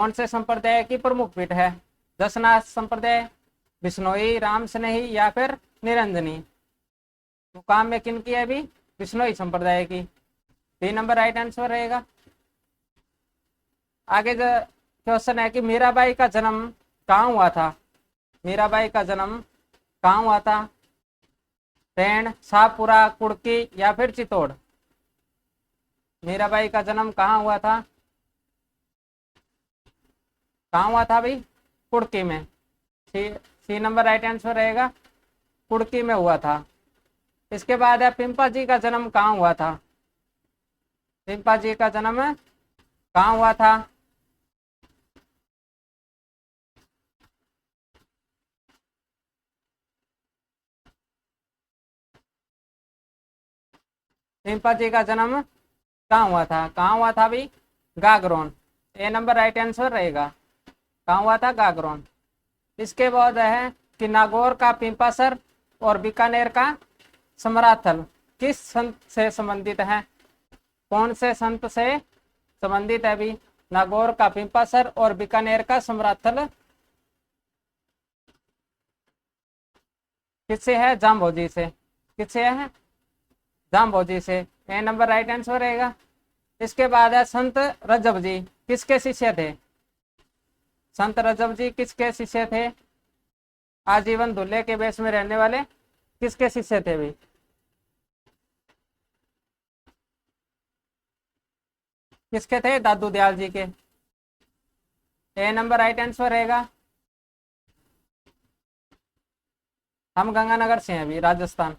कौन से संप्रदाय की प्रमुख पीठ है? दशनाथ संप्रदाय, बिश्नोई, राम स्नेही या फिर निरंजनी। मुकाम में किन की है अभी? बिश्नोई संप्रदाय की। 3 नंबर राइट आंसर रहेगा। आगे जो क्वेश्चन है कि मीराबाई का जन्म कहाँ हुआ था? मीराबाई का जन्म कहाँ हुआ था? पेण, शाहपुरा, कुड़की या फिर चित्तौड़। मीराबाई का जन्म कहाँ हुआ था? कहाँ हुआ था भाई? कुड़की में। सी नंबर राइट आंसर रहेगा, कुड़की में हुआ था। इसके बाद है पिंपा जी का जन्म कहाँ हुआ था? पिंपा जी का जन्म कहाँ हुआ था? पिंपा जी का जन्म कहाँ हुआ था? कहाँ हुआ था भाई? गागरोन। ए नंबर राइट आंसर रहेगा। कहाँ हुआ था? गागरोन। इसके बाद है कि नागौर का पिंपासर और बीकानेर का समराथल किस संत से संबंधित है? कौन से संत से संबंधित है भी? नागौर का पिंपासर और बीकानेर का समराथल किससे है? जाम्बोजी से। किससे है? जाम्बोजी से। ए नंबर राइट आंसर रहेगा। इसके बाद है संत रजब जी किसके शिष्य थे? संत रजब जी किसके शिष्य थे? आजीवन दूल्हे के वेश में रहने वाले किसके शिष्य थे भी? किसके थे? दादू दयाल जी के। ए नंबर राइट आंसर रहेगा। हम गंगानगर से हैं अभी, राजस्थान।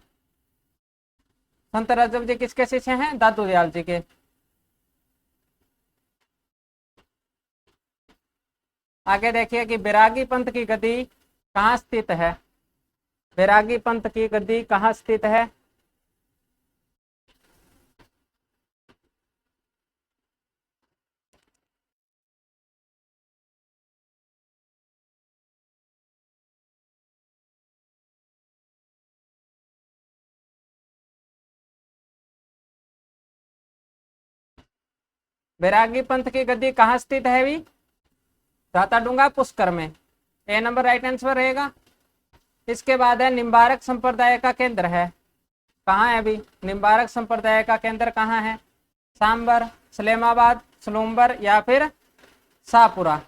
संत रजब जी किसके शिष्य हैं? दादू दयाल जी के। आगे देखिए कि बैरागी पंथ की गद्दी कहाँ स्थित है? बैरागी पंथ की गद्दी कहाँ स्थित है? बैरागी पंथ की गद्दी कहाँ स्थित है भी? राताडूंगा, पुष्कर में। ए नंबर राइट आंसर रहेगा। इसके बाद है निम्बारक संप्रदाय का केंद्र है कहाँ है अभी? निम्बारक संप्रदाय का केंद्र कहाँ है? सांबर, सलेमाबाद, सलूम्बर या फिर शाहपुरा।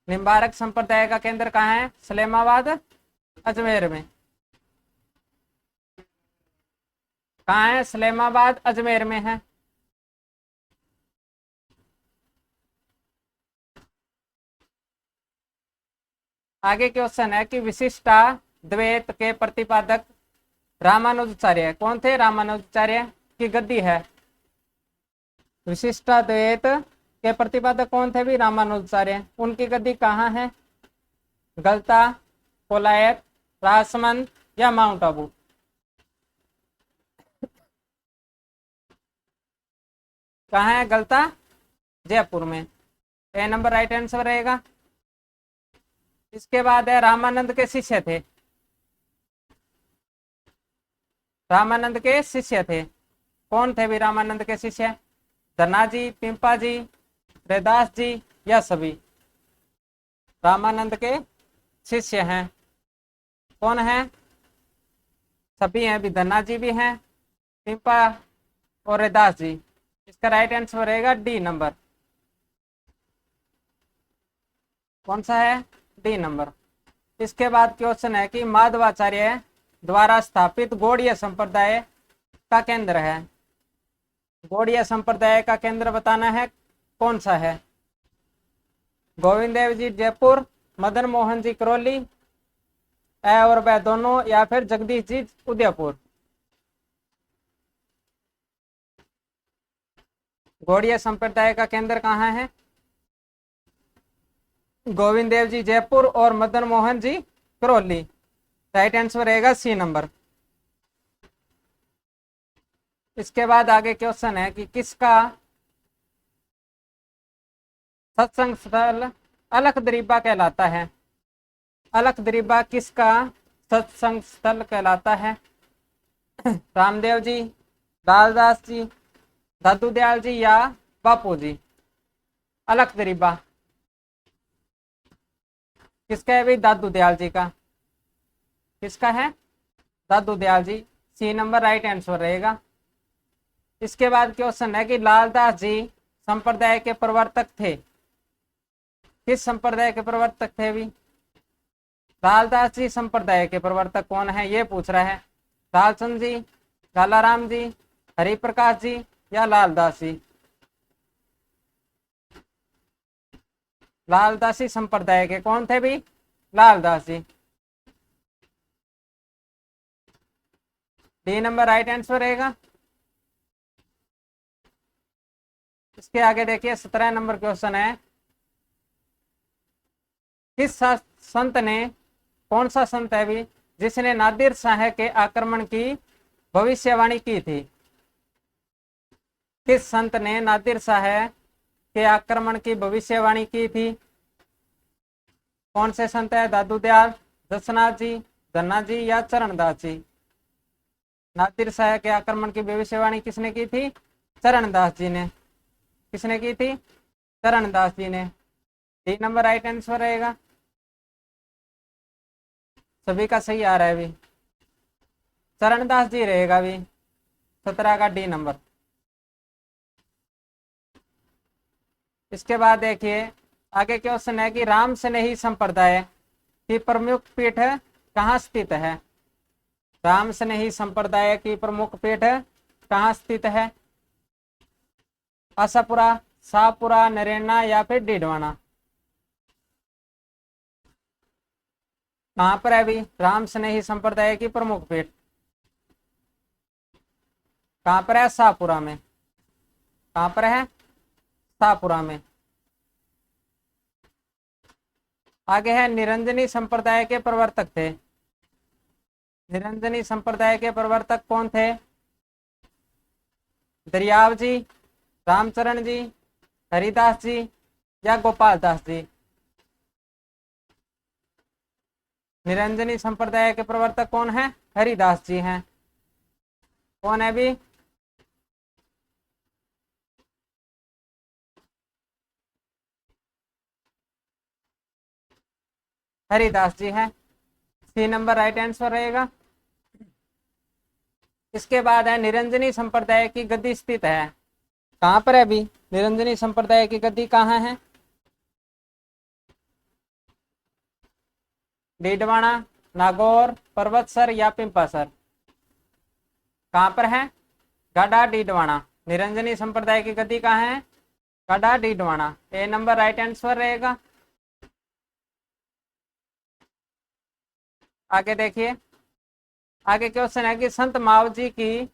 निम्बारक संप्रदाय का केंद्र कहाँ है? सलेमाबाद, अजमेर में। कहाँ है? सलेमाबाद, अजमेर में है। आगे क्वेश्चन है कि विशिष्टा द्वैत के प्रतिपादक रामानुजाचार्य कौन थे? रामानुजाचार्य की गद्दी है। विशिष्टा द्वैत के प्रतिपादक कौन थे भी? रामानुजाचार्य। उनकी गद्दी कहाँ है? गलता, कोलायत, राजसमंद या माउंट आबू। कहाँ है? गलता, जयपुर में। ए नंबर राइट आंसर रहेगा। इसके बाद है रामानंद के शिष्य थे। रामानंद के शिष्य थे। कौन थे भी रामानंद के शिष्य? धनाजी, पिंपा जी, रैदास जी या सभी। रामानंद के शिष्य हैं। कौन है? सभी हैं भी, धन्ना जी भी हैं, पिंपा और रैदास जी। इसका राइट आंसर रहेगा डी नंबर। कौन सा है? D number. इसके बाद क्वेश्चन है कि माधवाचार्य द्वारा स्थापित गौड़ीय संप्रदाय का केंद्र है। गौड़ीय संप्रदाय का केंद्र बताना है, कौन सा है? गोविंद देव जी जयपुर, मदन मोहन जी करौली, ए और ब दोनों या फिर जगदीश जी उदयपुर। गौड़ीय संप्रदाय का केंद्र कहाँ है? गोविंद देव जी जयपुर और मदन मोहन जी करौली। राइट आंसर रहेगा सी नंबर। इसके बाद आगे क्वेश्चन है कि किसका सत्संग स्थल अलख कहलाता है? अलख किसका सत्संग स्थल कहलाता है? रामदेव जी, लालदास जी, दादू दयाल जी या बापू जी। अलख दरीबा किसका है भाई? दादू दयाल जी का। किसका है? दादू दयाल जी। सी नंबर राइट आंसर रहेगा। इसके बाद क्वेश्चन है कि लालदास जी संप्रदाय के प्रवर्तक थे। किस संप्रदाय के प्रवर्तक थे भी? लालदास जी संप्रदाय के प्रवर्तक कौन है ये पूछ रहा है। लालचंद जी, लालाराम जी, हरिप्रकाश जी या लालदास जी? लालदासी संप्रदाय के कौन थे भी? लालदास जी। डी नंबर राइट आंसर रहेगा। इसके आगे देखिए 17 नंबर क्वेश्चन है। किस संत ने, कौन सा संत है भी जिसने नादिर शाह के आक्रमण की भविष्यवाणी की थी? किस संत ने नादिर शाह के आक्रमण की भविष्यवाणी की थी? कौन से संत है? दादू दयाल, दशनाथ जी, धन्ना जी या चरणदास जी? नादिर शाह के आक्रमण की भविष्यवाणी किसने की थी? चरणदास जी ने। किसने की थी? चरणदास जी ने। 3 नंबर राइट आंसर रहेगा। सभी का सही आ रहा है भी। चरणदास जी रहेगा भी। 17 का डी नंबर। इसके बाद देखिए आगे क्वेश्चन है कि राम स्नेही संप्रदाय की प्रमुख पीठ कहाँ स्थित है? राम स्नेही संप्रदाय की प्रमुख पीठ कहाँ स्थित है? आशापुरा, शाहपुरा, नरेना या फिर डीडवाना? कहां पर है अभी राम स्नेही संप्रदाय की प्रमुख पीठ? कहां पर है? शाहपुरा में। कहां पर है? शाहपुरा में। आगे है निरंजनी संप्रदाय के प्रवर्तक थे। निरंजनी संप्रदाय के प्रवर्तक कौन थे? दरियाव जी, रामचरण जी, हरिदास जी या गोपाल दास जी? निरंजनी संप्रदाय के प्रवर्तक कौन है? हरिदास जी हैं। कौन है भी? हरिदास जी हैं। सी नंबर राइट आंसर रहेगा। इसके बाद है निरंजनी संप्रदाय की गद्दी स्थित है। कहां पर है अभी निरंजनी संप्रदाय की गद्दी? कहाँ है? डीडवाना, नागौर, पर्वतसर या पिंपासर? कहां पर है? गाडा, डीडवाना। निरंजनी संप्रदाय की गद्दी कहाँ है? गाडा, डीडवाना। ए नंबर राइट आंसर रहेगा। आगे देखिए आगे क्वेश्चन है कि संत माव जी की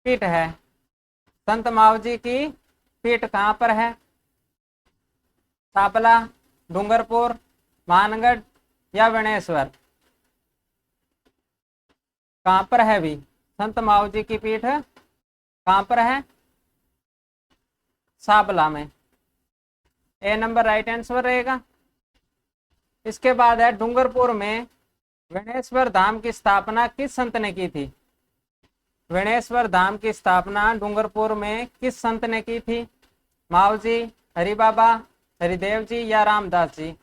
पीठ है। संत माव जी की पीठ कहां पर है? सापला, डूंगरपुर, मानगढ़ या वनेश्वर? कहां पर है भी संत माव जी की पीठ? कहां पर है? सापला में। ए नंबर राइट आंसर रहेगा। इसके बाद है डूंगरपुर में वेणेश्वर धाम की स्थापना किस संत ने की थी? वेणेश्वर धाम की स्थापना डूंगरपुर में किस संत ने की थी? माव जी, हरि बाबा, हरिदेव जी या रामदास जी?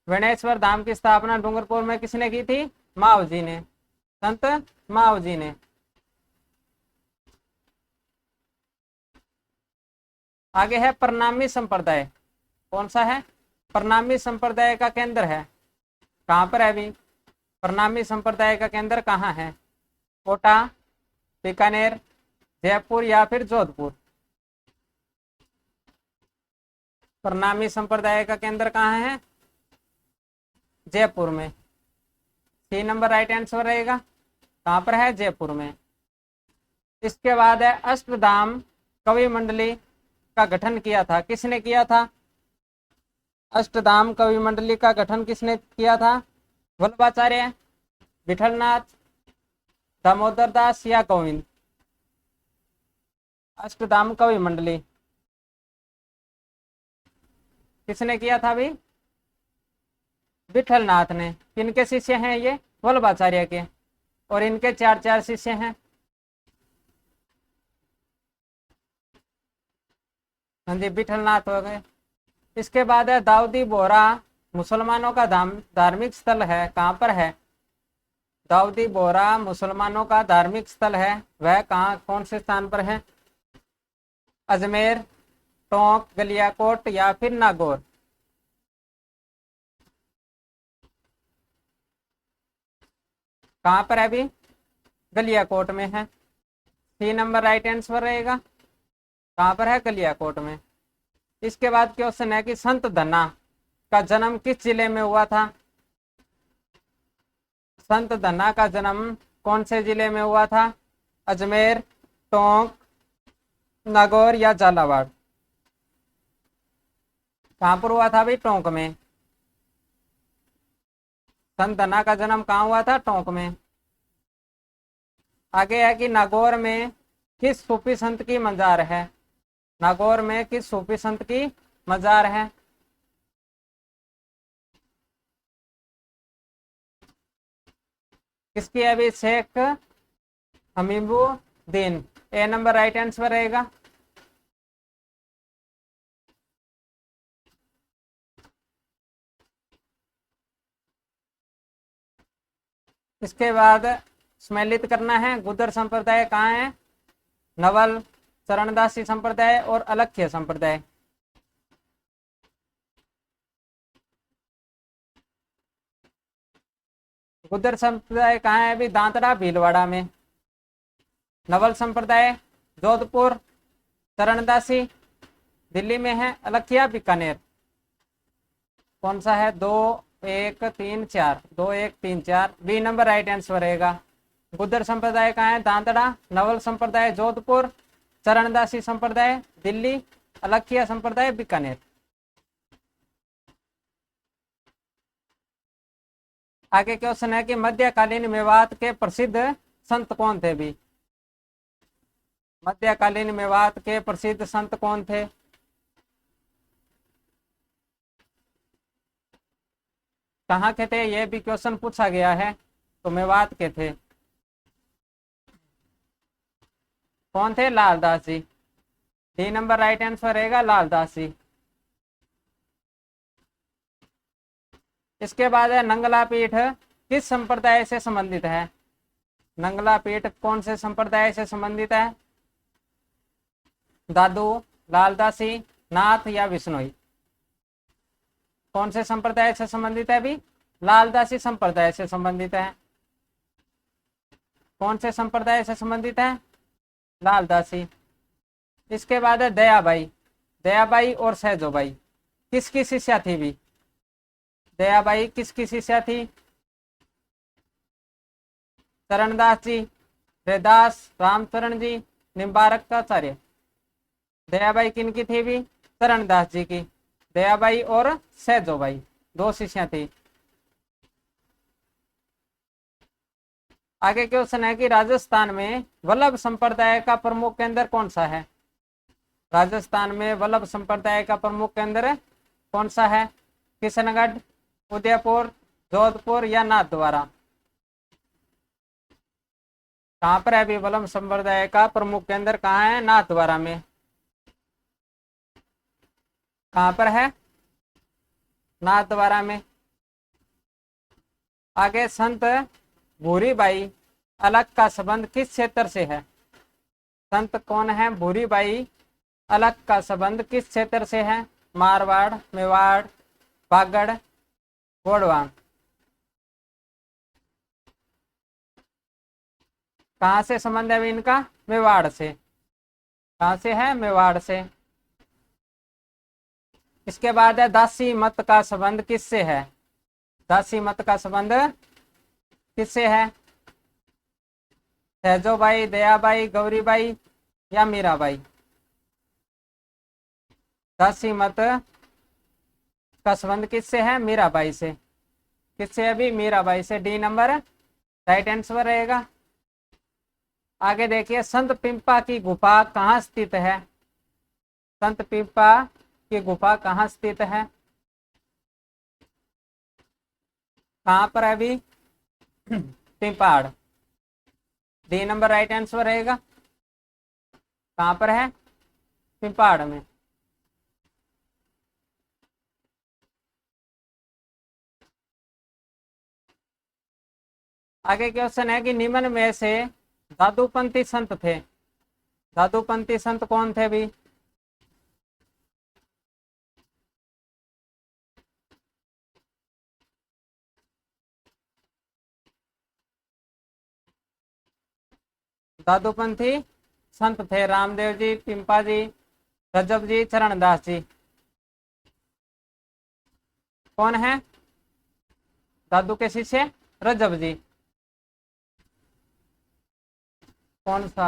वेणेश्वर धाम की स्थापना डूंगरपुर में किसने की थी? माव जी ने। संत माव जी ने। आगे है प्रणामी संप्रदाय। कौन सा है? प्रणामी संप्रदाय का केंद्र है। कहां पर है अभी प्रणामी संप्रदाय का केंद्र? कहाँ है? कोटा, बीकानेर, जयपुर या फिर जोधपुर? प्रणामी संप्रदाय का केंद्र कहाँ है? जयपुर में। 3 नंबर राइट आंसर रहेगा। कहां पर है? जयपुर में। इसके बाद है अष्टधाम कवि मंडली का गठन किया था। किसने किया था? अष्टधाम कवि मंडली का गठन किसने किया था? वल्लभाचार्य, विठलनाथ, दामोदर दास या गोविंद? अष्टधाम कवि मंडली किसने किया था भी? विठलनाथ ने। किनके शिष्य हैं ये? वल्लभाचार्य के। और इनके 4 शिष्य हैं। हाँ जी, विठलनाथ हो गए। इसके बाद है दाऊदी बोहरा, मुसलमानों का धार्मिक स्थल है, कहाँ पर है? दाऊदी बोहरा मुसलमानों का धार्मिक स्थल है, वह कहाँ, कौन से स्थान पर है? अजमेर, टोंक, गलियाकोट या फिर नागौर? कहाँ पर है अभी? गलियाकोट में है। 3 नंबर राइट आंसर रहेगा। कहाँ पर है? गलियाकोट में। इसके बाद क्वेश्चन है कि संत धन्ना का जन्म किस जिले में हुआ था? संत धन्ना का जन्म कौन से जिले में हुआ था? अजमेर, टोंक, नागौर या झालावाड़? कहाँ पर हुआ था भाई? टोंक में। संत धन्ना का जन्म कहाँ हुआ था? टोंक में। आगे है कि नागौर में किस सूफी संत की मजार है? नागौर में किस सूफी संत की मजार है? किसकी है अभी? शेख हमीमुद्दीन। ए नंबर राइट आंसर रहेगा। इसके बाद सम्मिलित करना है। गुदर संप्रदाय कहाँ है? नवल, चरणदासी संप्रदाय और अलख्य संप्रदाय। गुदर संप्रदाय कहाँ है अभी? दांतड़ा भीलवाड़ा में। नवल संप्रदाय जोधपुर, चरणदासी दिल्ली में है, अलखिया बीकानेर। कौन सा है? 2 1 3 4, 2 1 3 4, बी नंबर राइट आंसर रहेगा। गुदर संप्रदाय कहाँ है? दांतड़ा। नवल संप्रदाय जोधपुर, चरणदासी संप्रदाय दिल्ली, अलखिया संप्रदाय बीकानेर। आगे क्वेश्चन है कि मध्यकालीन मेवात के प्रसिद्ध संत कौन थे भी? मध्यकालीन मेवात के प्रसिद्ध संत कौन थे? कहाँ के थे? यह भी क्वेश्चन पूछा गया है। तो मेवात के थे। कौन थे? लालदास जी। डी नंबर राइट आंसर रहेगा, लालदास जी। इसके बाद है नंगला पीठ किस संप्रदाय से संबंधित है? नंगला पीठ कौन से संप्रदाय से संबंधित है? दादू, लालदासी, नाथ या विष्णोई? कौन से संप्रदाय से संबंधित है अभी? लालदासी संप्रदाय से संबंधित है। कौन से संप्रदाय से संबंधित है? लालदासी। इसके बाद है दयाबाई। दयाबाई और सहजोबाई किसकी शिष्या थी भी? दयाबाई किसकी शिष्या थी? चरणदास जी, रैदास, रामचरण जी, निम्बारक का आचार्य? दयाबाई किनकी थी भी? चरणदास जी की। दयाबाई और सहजोबाई 2 शिष्या थी। आगे क्वेश्चन है कि राजस्थान में वल्लभ संप्रदाय का प्रमुख केंद्र कौन सा है? राजस्थान में वल्लभ संप्रदाय का प्रमुख केंद्र कौन सा है? किशनगढ़, उदयपुर, जोधपुर या नाथद्वारा? कहाँ पर है अभी वल्लभ संप्रदाय का प्रमुख केंद्र? कहाँ है? नाथद्वारा में। कहाँ पर है? नाथद्वारा में। आगे संत भूरीबाई अलग का संबंध किस क्षेत्र से है? संत कौन है? भूरीबाई अलग का संबंध किस क्षेत्र से है? मारवाड़, मेवाड़, बागड़, गोड़वा? कहाँ से संबंध है इनका? मेवाड़ से। कहाँ से है? मेवाड़ से। इसके बाद है दासी मत का संबंध किससे है? दासी मत का संबंध किससे है? सहजोबाई, दयाबाई, गौरीबाई या मीराबाई? दासी मत का संबंध किससे है? मीराबाई से। किससे अभी? मीराबाई से। डी नंबर राइट आंसर रहेगा। आगे देखिए संत पिंपा की गुफा कहाँ स्थित है? संत पिंपा की गुफा कहाँ स्थित है? कहाँ पर है अभी? पिंपाड़। डी नंबर राइट आंसर रहेगा। कहाँ पर है? पिंपाड़ में। आगे क्वेश्चन है कि निम्न में से दादूपंथी संत थे। दादूपंथी संत कौन थे भी? दादूपंथी संत थे रामदेव जी, पिंपा जी, रजब जी, चरणदास जी। कौन है दादू के शिष्य? रजब जी। कौन सा?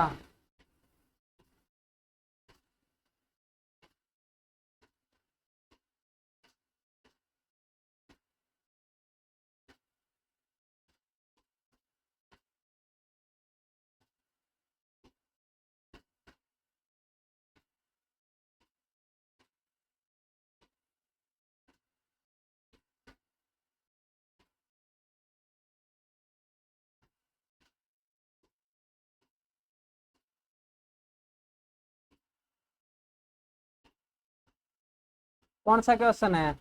कौन सा क्वेश्चन है?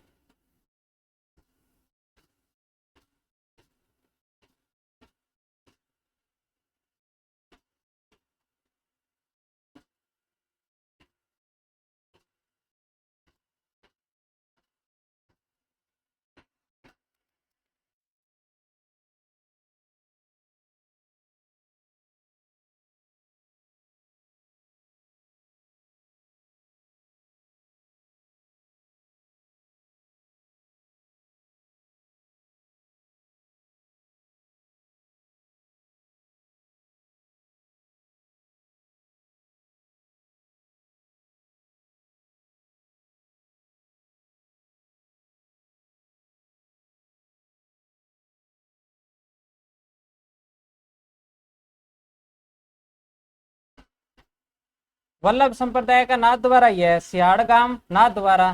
वल्लभ संप्रदाय का नाथ द्वारा ही है, सियाड़गाम नाथ द्वारा,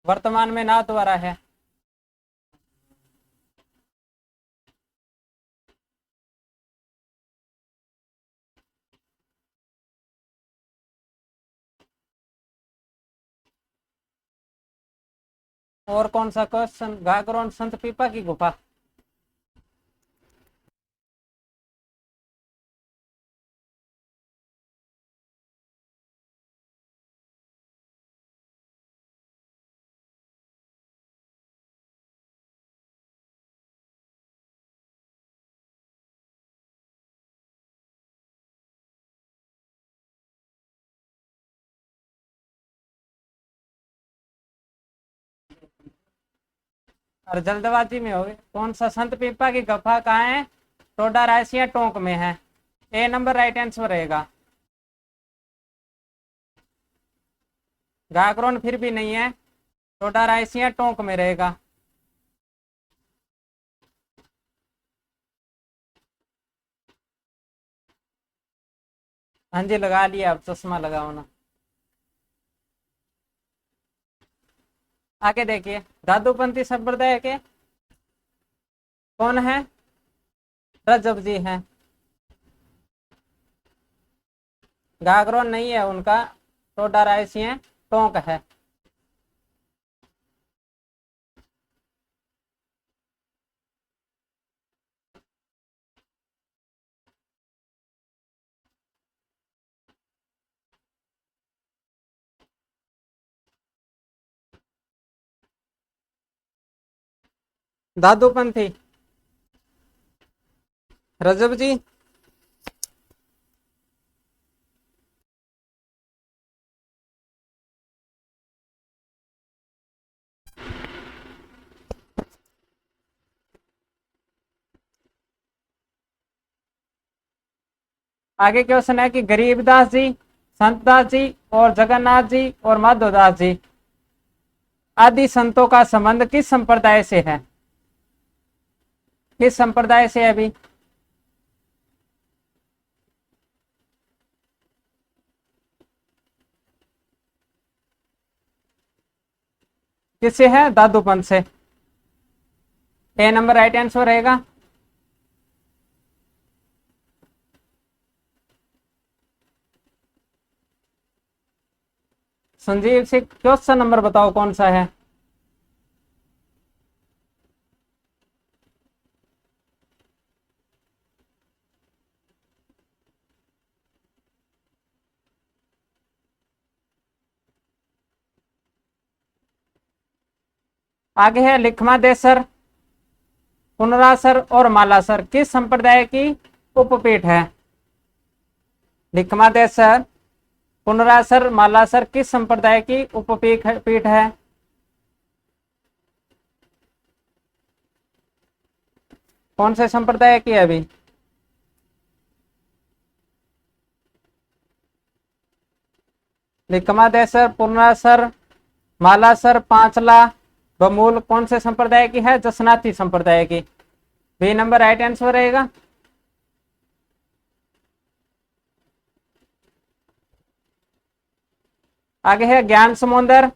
वर्तमान में नाथ द्वारा है। और कौन सा क्वेश्चन? गागरोन संत पीपा की गुफा। और जल्दबाजी में हो गए। कौन सा संत पीपा की गुफा कहाँ है? टोडा रायसिया टोंक में है। ए नंबर राइट आंसर रहेगा। गागरोन फिर भी नहीं है, टोडा रायसिया टोंक में रहेगा। हाँ जी लगा लिया, अब चश्मा लगाओ ना। आगे देखिए, दादूपंथी संप्रदाय के कौन है? रजब जी हैं। गागरोन नहीं है उनका, टोडा रायसिया टोंक है। दादूपंथी रजब जी। आगे क्वेश्चन है कि गरीबदास जी, संतदास जी और जगन्नाथ जी और माधवदास जी आदि संतों का संबंध किस संप्रदाय से है? किस संप्रदाय से है अभी? किससे है? दादूपंथ से। ए नंबर राइट आंसर रहेगा। संजीव से क्वेश्चन नंबर बताओ कौन सा है? आगे है लिखमादेसर, पुनरासर और मालासर किस संप्रदाय की उपपीठ है? लिखमादेसर, पुनरासर, मालासर किस संप्रदाय की उपपीठ है? कौन से संप्रदाय की है अभी? लिखमादेसर, पुनरासर, मालासर, पांचला, बमूल कौन से संप्रदाय की है? जसनाती संप्रदाय की। बी नंबर राइट आंसर रहेगा। आगे है ज्ञान समुंदर,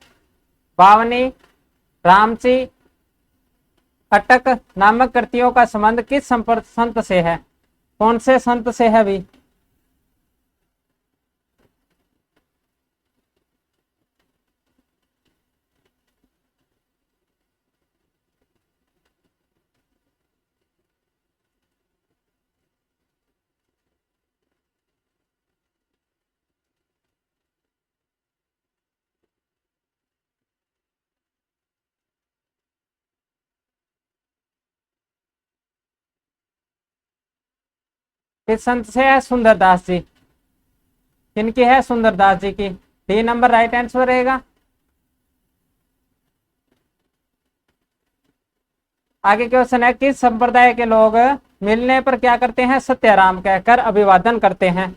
बावनी, रामची, अटक नामक कृतियों का संबंध किस संत से है? कौन से संत से है भी? किस संत से है? सुंदरदास जी। किनकी है? सुंदरदास जी की। डी नंबर राइट आंसर रहेगा। आगे क्वेश्चन है किस संप्रदाय के लोग मिलने पर क्या करते हैं? सत्याराम कहकर अभिवादन करते हैं।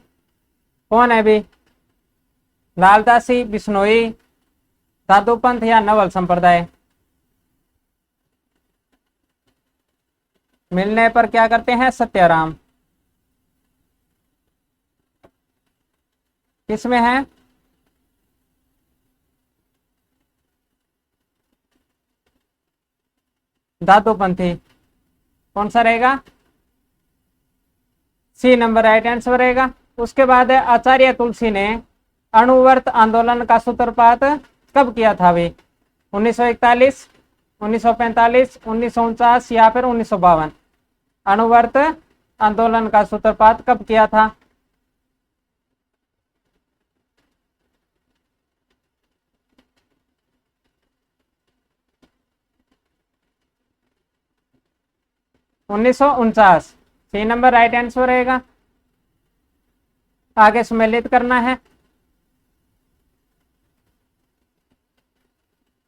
कौन है भी? लालदासी, बिश्नोई, साधु पंथ या नवल संप्रदाय? मिलने पर क्या करते हैं? सत्याराम। किसमें है? दादूपंथी। कौन सा रहेगा? सी नंबर राइट आंसर रहेगा। उसके बाद है आचार्य तुलसी ने अणुवर्त आंदोलन का सूत्रपात कब किया था भी? 1941, 1945, 1949 या फिर 1952? अणुवर्त आंदोलन का सूत्रपात कब किया था? उन्नीस सौ उनचास। सी नंबर राइट आंसर रहेगा। आगे सम्मिलित करना है।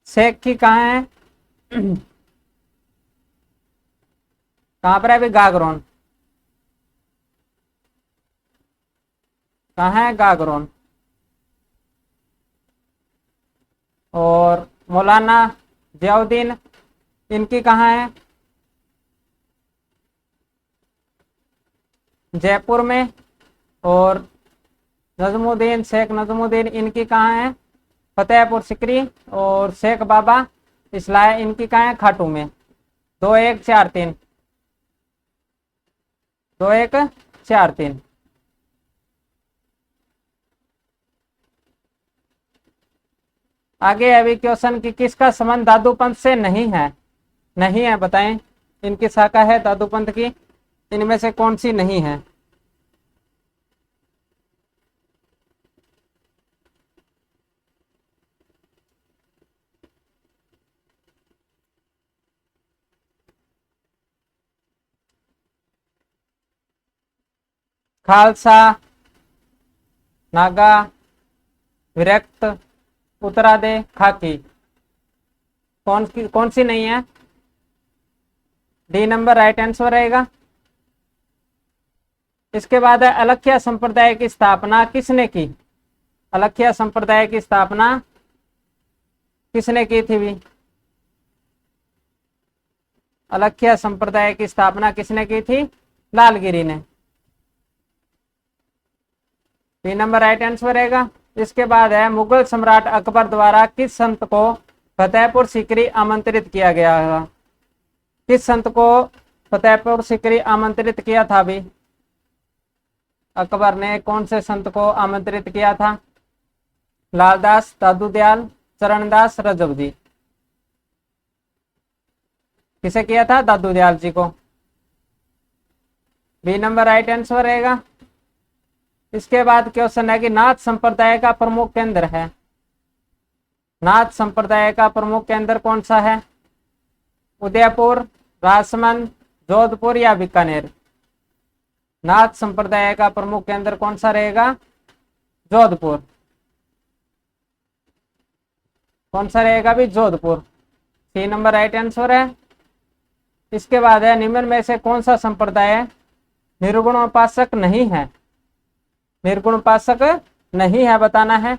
शेख की कहाँ है? कहाँ पर है अभी? गागरोन। कहाँ है? गागरोन। और मौलाना जियाउद्दीन, इनकी कहाँ है? जयपुर में। और नजमुद्दीन, शेख नजमुद्दीन, इनकी कहाँ है? फतेहपुर सिकरी। और शेख बाबा इस्लाह, इनकी कहाँ है? खाटू में। 2143। 2143। आगे अभी क्वेश्चन की किसका संबंध दादूपंथ से नहीं है? नहीं है, बताएं। इनकी शाखा है दादूपंथ की, इनमें से कौन सी नहीं है? खालसा, नागा, विरक्त, उत्तरादे, खाकी कौन सी नहीं है? डी नंबर राइट आंसर रहेगा। इसके बाद है अलख्या संप्रदाय की स्थापना किसने की? अलख्या संप्रदाय की स्थापना किसने की थी भी? अलख्या संप्रदाय की स्थापना किसने की थी? लालगिरी ने। बी नंबर राइट आंसर रहेगा। इसके बाद है मुगल सम्राट अकबर द्वारा किस संत को फतेहपुर सीकरी आमंत्रित किया गया था? किस संत को फतेहपुर सीकरी आमंत्रित किया था भी? अकबर ने कौन से संत को आमंत्रित किया था? लालदास, दादूदयाल, चरणदास, रजब जी? किसे किया था? दादूदयाल जी को। बी नंबर राइट आंसर रहेगा। इसके बाद क्वेश्चन है कि नाथ संप्रदाय का प्रमुख केंद्र है। नाथ संप्रदाय का प्रमुख केंद्र कौन सा है? उदयपुर, राजसमंद, जोधपुर या बीकानेर। नाथ संप्रदाय का प्रमुख केंद्र कौन सा रहेगा? जोधपुर। कौन सा रहेगा भी? जोधपुर। 3 नंबर राइट आंसर है। इसके बाद है निम्न में से कौन सा संप्रदाय निर्गुण उपासक नहीं है? निर्गुण उपासक नहीं है, बताना है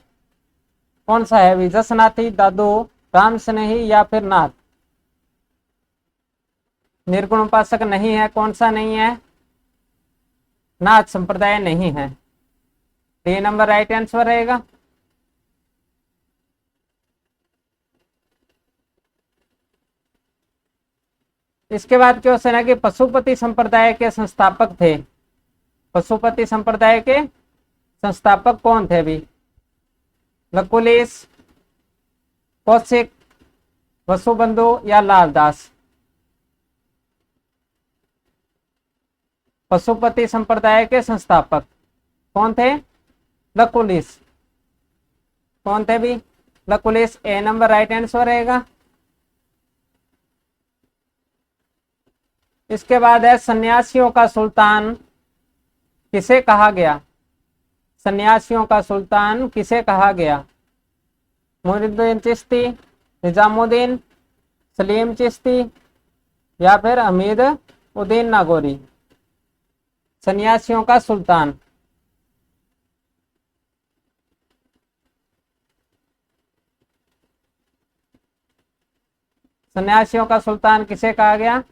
कौन सा है भी? जसनाथी, दादू, राम स्नेही या फिर नाथ। निर्गुण उपासक नहीं है, कौन सा नहीं है? नाथ संप्रदाय नहीं है। 3 नंबर राइट आंसर रहेगा। इसके बाद क्वेश्चन है कि पशुपति संप्रदाय के संस्थापक थे। पशुपति संप्रदाय के संस्थापक कौन थे भी? लकुलिश, कौशिक, वसुबंधु या लालदास। पशुपति संप्रदाय के संस्थापक कौन थे? लकुलिश। कौन थे भी? लकुलिश। ए नंबर राइट आंसर रहेगा। इसके बाद है सन्यासियों का सुल्तान किसे कहा गया? सन्यासियों का सुल्तान किसे कहा गया? मुइनुद्दीन चिश्ती, निजामुद्दीन, सलीम चिश्ती या फिर हमीद उद्दीन नागौरी। सन्यासियों का सुल्तान। सन्यासियों का सुल्तान किसे कहा गया?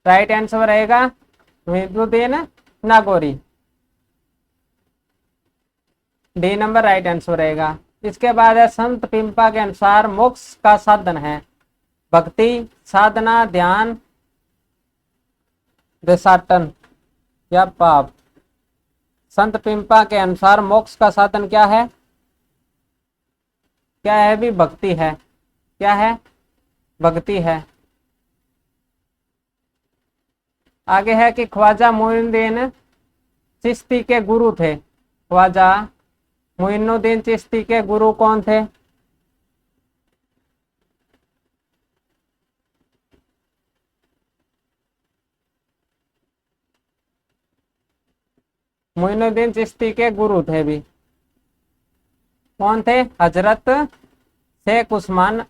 राइट आंसर रहेगा Muinuddin Nagauri. D number right answer रहेगा। इसके बाद है संत पिंपा के अनुसार मोक्ष का साधन है भक्ति, साधना, ध्यान, देशाटन या पाप। संत पिंपा के अनुसार मोक्ष का साधन क्या है? क्या है भी? भक्ति है। क्या है? भक्ति है। आगे है कि ख्वाजा मोइनुद्दीन चिश्ती के गुरु थे। ख्वाजा मोइनुद्दीन चिश्ती के गुरु कौन थे? मोइनुद्दीन चिश्ती के गुरु थे भी कौन थे? हजरत शेख उस्मान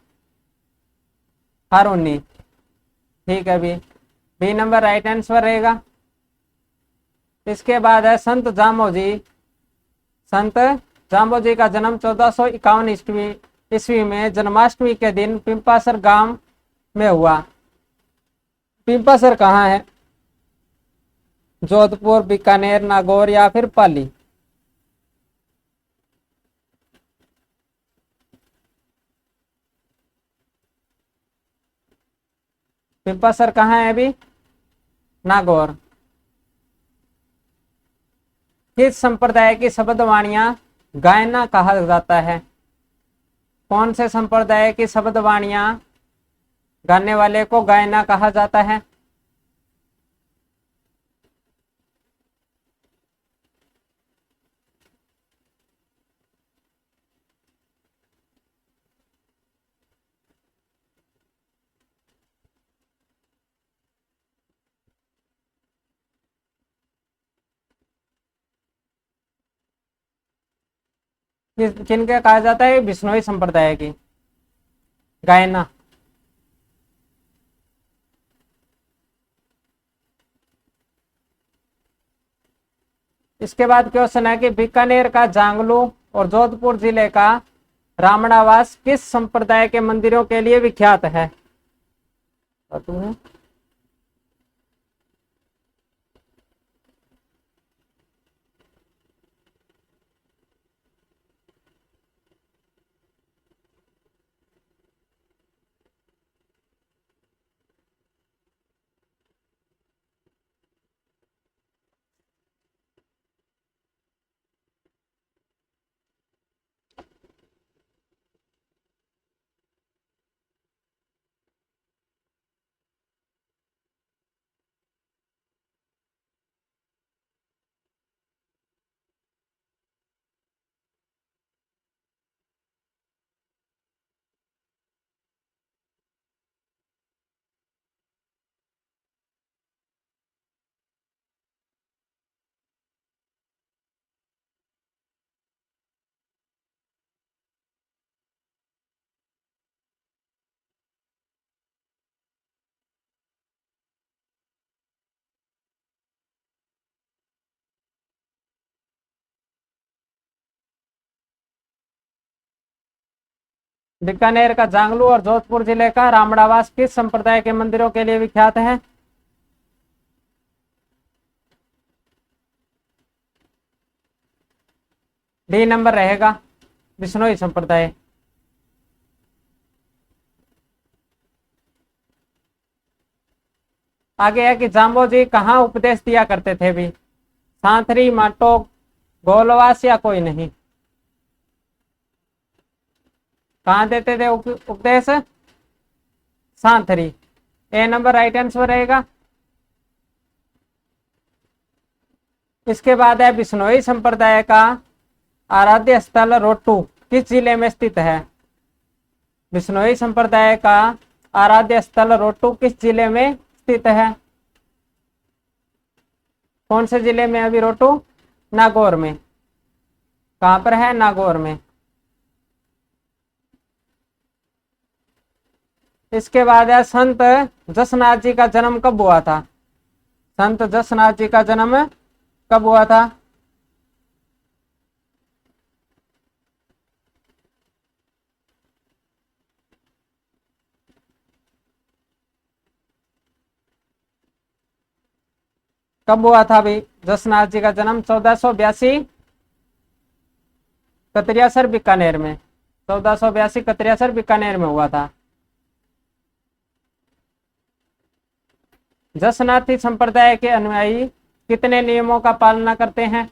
हारूनी। ठीक है भी। बी नंबर राइट आंसर रहेगा। इसके बाद है संत जामोजी। संत जाम्बोजी का जन्म 1451 ईस्वी में जन्माष्टमी के दिन पिंपासर गांव में हुआ। पिंपासर कहाँ है? जोधपुर, बीकानेर, नागौर या फिर पाली। पिंपासर कहाँ है अभी? नागौर। किस संप्रदाय की शब्द वाणियां गायना कहा जाता है? कौन से संप्रदाय की शब्द वाणियां गाने वाले को गायना कहा जाता है? किनके कहा जाता है? बिश्नोई संप्रदाय की गायना। इसके बाद क्वेश्चन है कि बीकानेर का जांगलू और जोधपुर जिले का रामणावास किस संप्रदाय के मंदिरों के लिए विख्यात है? तुम्हें बीकानेर का जांगलू और जोधपुर जिले का रामड़ावास किस संप्रदाय के मंदिरों के लिए विख्यात है? डी नंबर रहेगा, बिश्नोई संप्रदाय। आगे है कि जाम्बोजी कहाँ उपदेश दिया करते थे भी? सांथरी, माटो, गोलवास या कोई नहीं? कहाँ देते थे उपदेश? सांथरी। ए नंबर राइट आंसर रहेगा। इसके बाद है बिश्नोई संप्रदाय का आराध्य स्थल रोटू किस जिले में स्थित है? बिश्नोई संप्रदाय का आराध्य स्थल रोटू किस जिले में स्थित है? कौन से जिले में अभी रोटू? नागौर में। कहां पर है? नागौर में। इसके बाद है संत जसनाथ जी का जन्म कब हुआ था? संत जसनाथ जी का जन्म कब हुआ था? कब हुआ था भाई जसनाथ जी का जन्म? 1482 कतरियासर बीकानेर में। 1482 कतरियासर बीकानेर में हुआ था। जसनाथी संप्रदाय के अनुयायी कितने नियमों का पालना करते हैं?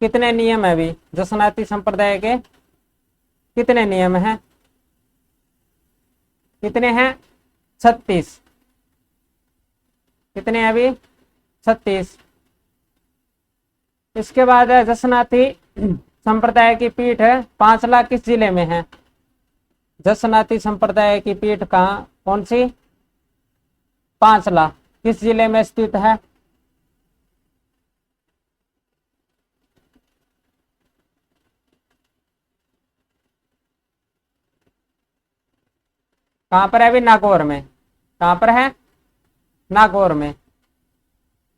कितने नियम है भी जसनाथी संप्रदाय के? कितने नियम हैं? कितने हैं? 36। कितने हैं अभी? 36। इसके बाद है जसनाथी संप्रदाय की पीठ पांचला किस जिले में है? जसनाथी संप्रदाय की पीठ कहाँ, कौन सी? पांचला किस जिले में स्थित है? कहां पर है अभी? नागौर में। कहां पर है? नागौर में।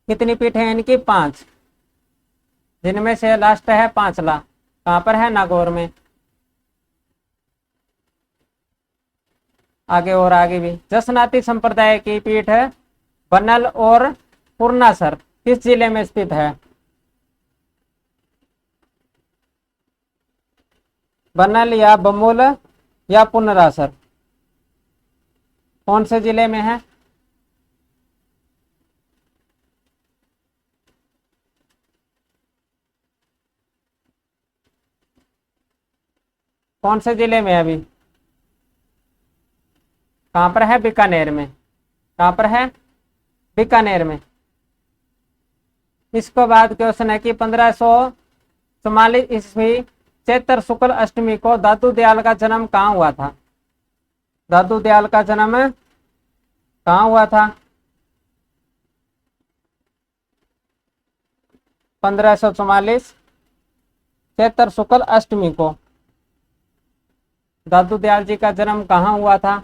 कितनी पीठ है इनकी? 5, जिनमें से लास्ट है पांचला। कहां पर है? नागौर में। आगे और आगे भी जसनाथी संप्रदाय की पीठ बनल और पूर्णासर किस जिले में स्थित है? बनल या बमूल या पुनरासर, कौन से जिले में है? कौन से जिले में है अभी? कहां पर है? बीकानेर में। कहां पर है? बीकानेर में। इसको बाद क्वेश्चन है कि 1544 ईस्वी चैत्र शुक्ल अष्टमी को दादू दयाल का जन्म कहाँ हुआ था? दादू दयाल का जन्म कहाँ हुआ था? 1544 चैत्र शुक्ल अष्टमी को दादू दयाल जी का जन्म कहाँ हुआ था?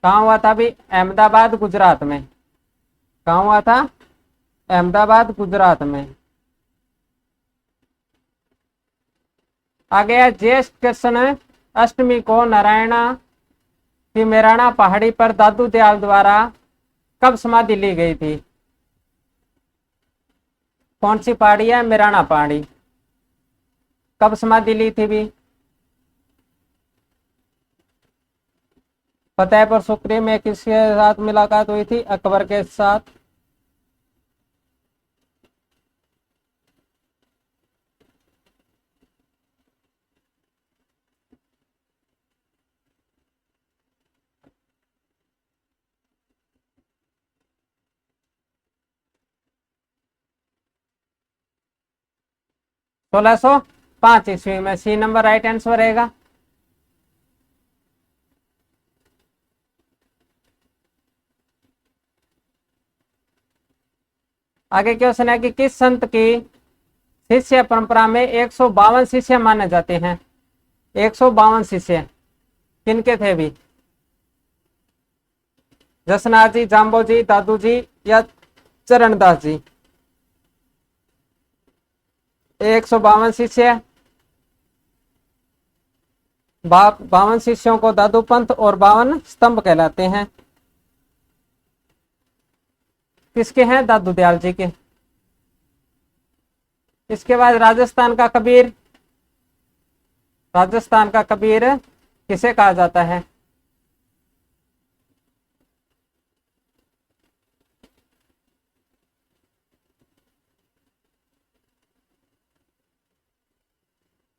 कहाँ हुआ था अभी? अहमदाबाद गुजरात में। कहाँ हुआ था? अहमदाबाद गुजरात में। आगे है ज्येष्ठ कृष्ण अष्टमी को नारायणा की मेराना पहाड़ी पर दादू दयाल द्वारा कब समाधि ली गई थी? कौन सी पहाड़ी है? मेराना पहाड़ी। कब समाधि ली थी भी? फतेहपुर सुकरी में किसके साथ मुलाकात हुई थी? अकबर के साथ। सोलह सौ पांच ईस्वी में। सी नंबर राइट आंसर रहेगा। आगे क्वेश्चन है कि किस संत की शिष्य परंपरा में 152 शिष्य माने जाते हैं? 152 शिष्य किनके थे भी? जसनाथ जी, जाम्बो जी, दादू जी या चरणदास जी? 152 शिष्य, 52 शिष्यों को दादू पंथ और 52 स्तंभ कहलाते हैं। किसके हैं? दादू दयाल जी के। इसके बाद राजस्थान का कबीर, राजस्थान का कबीर किसे कहा जाता है?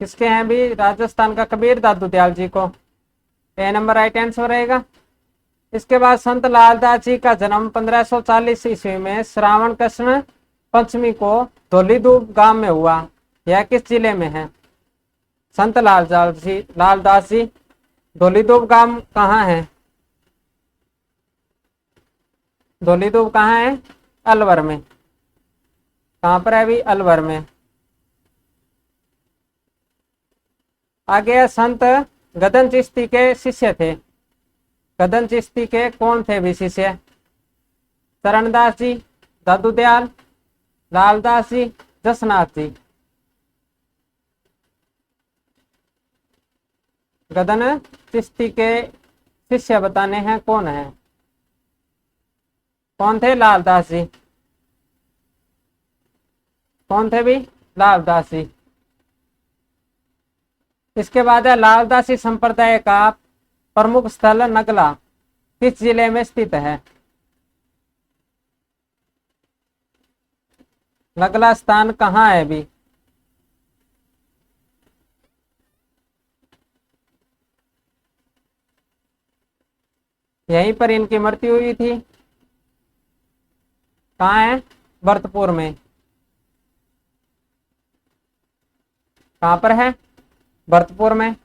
किसके हैं भी राजस्थान का कबीर? दादू दयाल जी को। ए नंबर राइट आंसर रहेगा। इसके बाद संत लालदास जी का जन्म 1540 ईस्वी में श्रावण कृष्ण पंचमी को धौलीधूप गांव में हुआ। यह किस जिले में है? संत लालदास जी धौलीधूप गांव कहाँ है? धौलीधूप कहाँ है? अलवर में। कहाँ पर है अभी? अलवर में। आगे संत गदन चिश्ती के शिष्य थे। गदन चिश्ती के कौन थे भी शिष्य? चरणदास जी, दादू दयाल, लालदास जी, जसनाथ जी। गदन चिश्ती के शिष्य बताने हैं, कौन है? कौन थे? लालदास जी। कौन थे भी? लालदास जी। इसके बाद है लालदासी संप्रदाय का प्रमुख स्थल नगला किस जिले में स्थित है? नगला स्थान कहाँ है भी? यहीं पर इनकी मृत्यु हुई थी। कहाँ है? भरतपुर में। कहाँ पर है? भरतपुर में।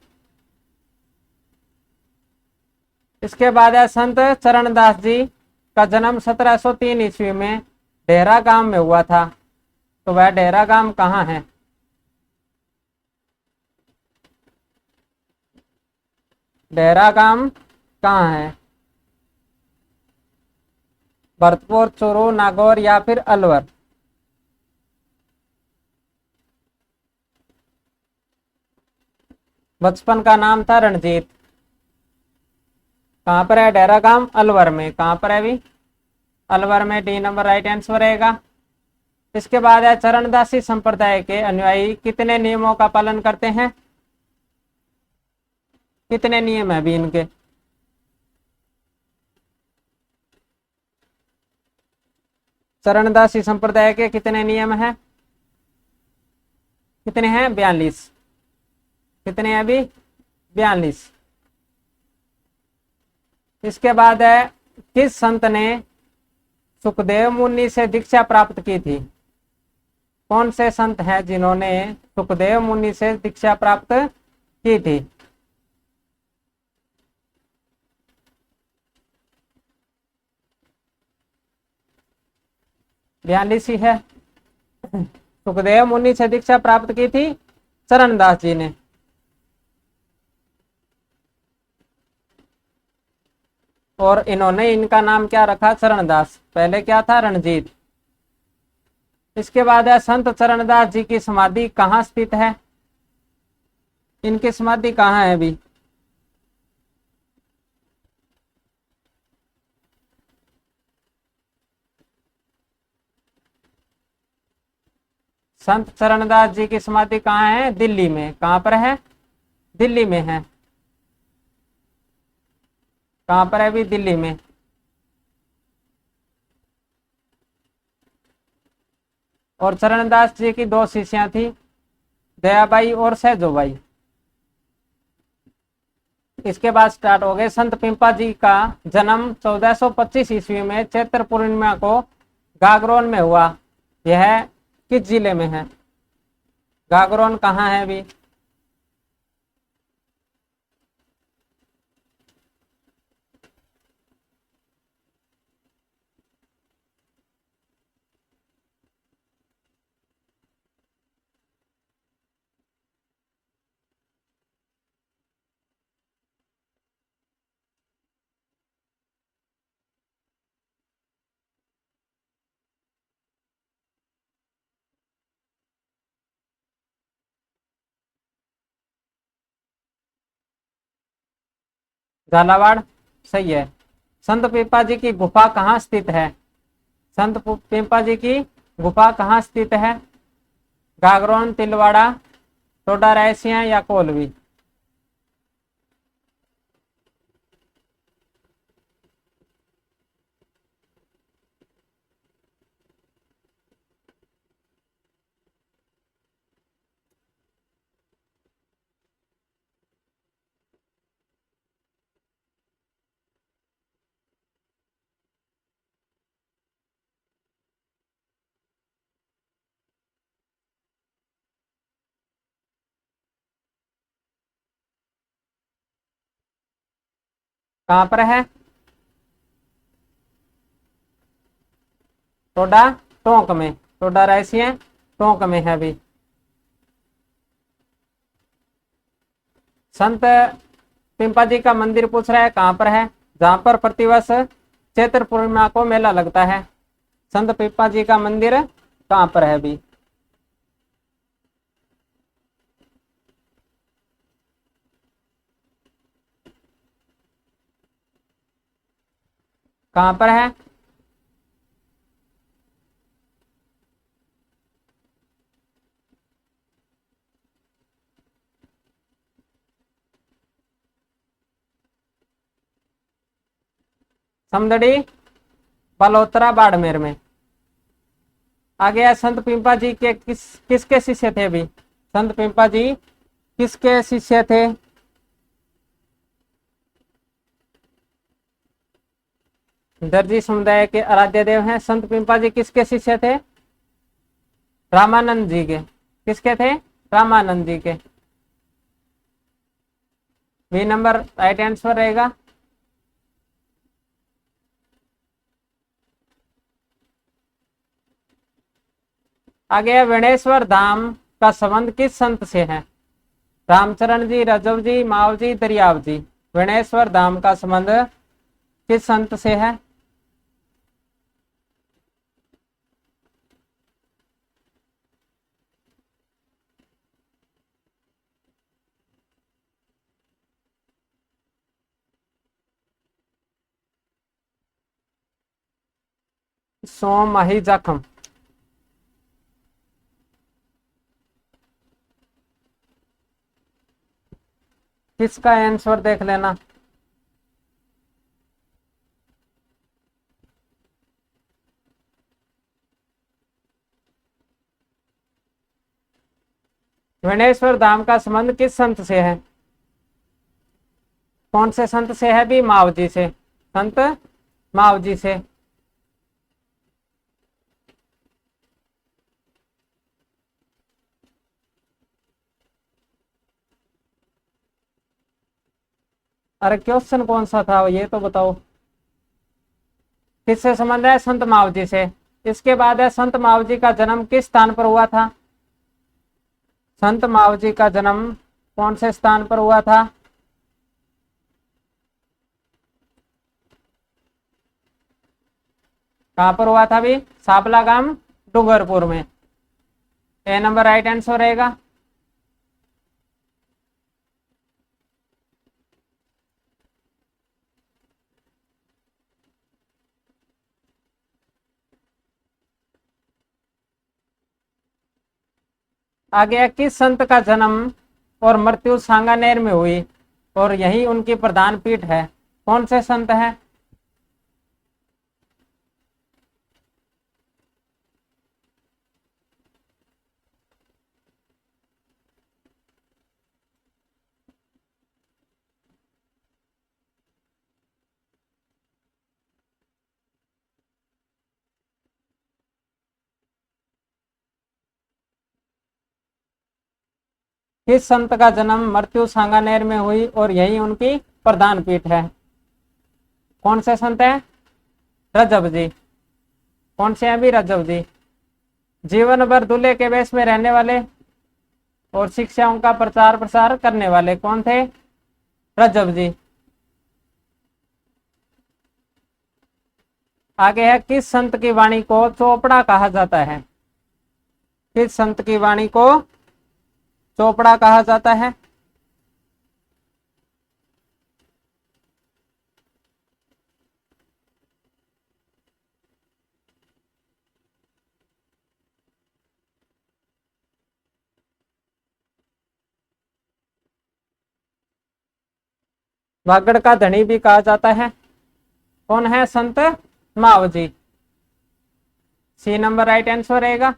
इसके बाद है संत चरणदास जी का जन्म 1703 ईस्वी में डेहरा गांव में हुआ था। तो वह डेहरा गांव कहाँ है? डेहरा गांव कहाँ है? भरतपुर, चूरू, नागौर या फिर अलवर? बचपन का नाम था रणजीत। कहाँ पर है डेहरा गांव? अलवर में। कहाँ पर है भी? अलवर में। डी नंबर राइट आंसर रहेगा। इसके बाद है चरणदासी संप्रदाय के अनुयायी कितने नियमों का पालन करते हैं? कितने नियम है भी इनके? चरणदासी संप्रदाय के कितने नियम हैं? कितने हैं? 42। कितने हैं अभी? 42। इसके बाद है किस संत ने सुखदेव मुनि से दीक्षा प्राप्त की थी? कौन से संत हैं जिन्होंने सुखदेव मुनि से दीक्षा प्राप्त की थी? 42 ही है। सुखदेव मुनि से दीक्षा प्राप्त की थी चरणदास जी ने। और इन्होंने इनका नाम क्या रखा? चरणदास। पहले क्या था? रणजीत। इसके बाद है संत चरणदास जी की समाधि कहाँ स्थित है? इनकी समाधि कहाँ है अभी? संत चरणदास जी की समाधि कहाँ है? दिल्ली में। कहाँ पर है? दिल्ली में है। कहाँ पर है अभी? दिल्ली में। और चरणदास जी की दो शिष्या थी, दयाबाई और सहजोबाई। इसके बाद स्टार्ट हो गए। संत पिंपा जी का जन्म 1425 ईस्वी में चैत्र पूर्णिमा को गागरोन में हुआ। यह किस जिले में है? गागरोन कहाँ है अभी? झालावाड़ सही है। संत पीपा जी की गुफा कहाँ स्थित है? संत पीपा जी की गुफा कहाँ स्थित है? गागरोन, तिलवाड़ा, टोडा रायसिया या कोलवी? कहाँ पर है? टोडा टोंक में, टोडा रायसिया टोंक में है अभी। संत पिंपा जी का मंदिर पूछ रहा है कहाँ पर है? जहां पर प्रतिवर्ष चैत्र पूर्णिमा को मेला लगता है। संत पिंपा जी का मंदिर कहाँ पर है अभी? कहाँ पर है? समदड़ी, बलोत्रा, बाड़मेर में। आ गया संत पिंपा जी के किसके शिष्य थे अभी? संत पिंपा जी किसके शिष्य थे? दर्जी समुदाय के आराध्य देव हैं। संत पिंपा जी किसके शिष्य थे? रामानंद जी के। किसके थे? रामानंद जी के। बी नंबर राइट आंसर रहेगा। आगे वेणेश्वर धाम का संबंध किस संत से है? रामचरण जी, रजव जी, माव जी, दरियाव जी। वेणेश्वर धाम का संबंध किस संत से है? सोम माही जखम। किसका आंसर देख लेना। वेणेश्वर धाम का संबंध किस संत से है? कौन से संत से है भी? माव जी से। संत माव जी से। अरे क्वेश्चन कौन सा था ये तो बताओ। किससे संबंध है? संत माव जी से। इसके बाद है संत माव जी का जन्म किस स्थान पर हुआ था? संत माव जी का जन्म कौन से स्थान पर हुआ था? कहां पर हुआ था भी? सापला गांव, डूंगरपुर में। ए नंबर राइट आंसर रहेगा। आ गया किस संत का जन्म और मृत्यु सांगानेर में हुई और यही उनकी प्रधान पीठ है? कौन से संत हैं? किस संत का जन्म मृत्यु सांगानेर में हुई और यही उनकी प्रधान पीठ है? कौन से संत है? रजब जी। कौन से हैं भी? रजब जी। जीवन भर दूल्हे के वेश में रहने वाले और शिक्षाओं का प्रचार प्रसार करने वाले कौन थे? रजब जी। आगे है किस संत की वाणी को चोपड़ा कहा जाता है? किस संत की वाणी को चोपड़ा कहा जाता है? वागड़ का धनी भी कहा जाता है। कौन है? Sant Mavji. C number right answer रहेगा।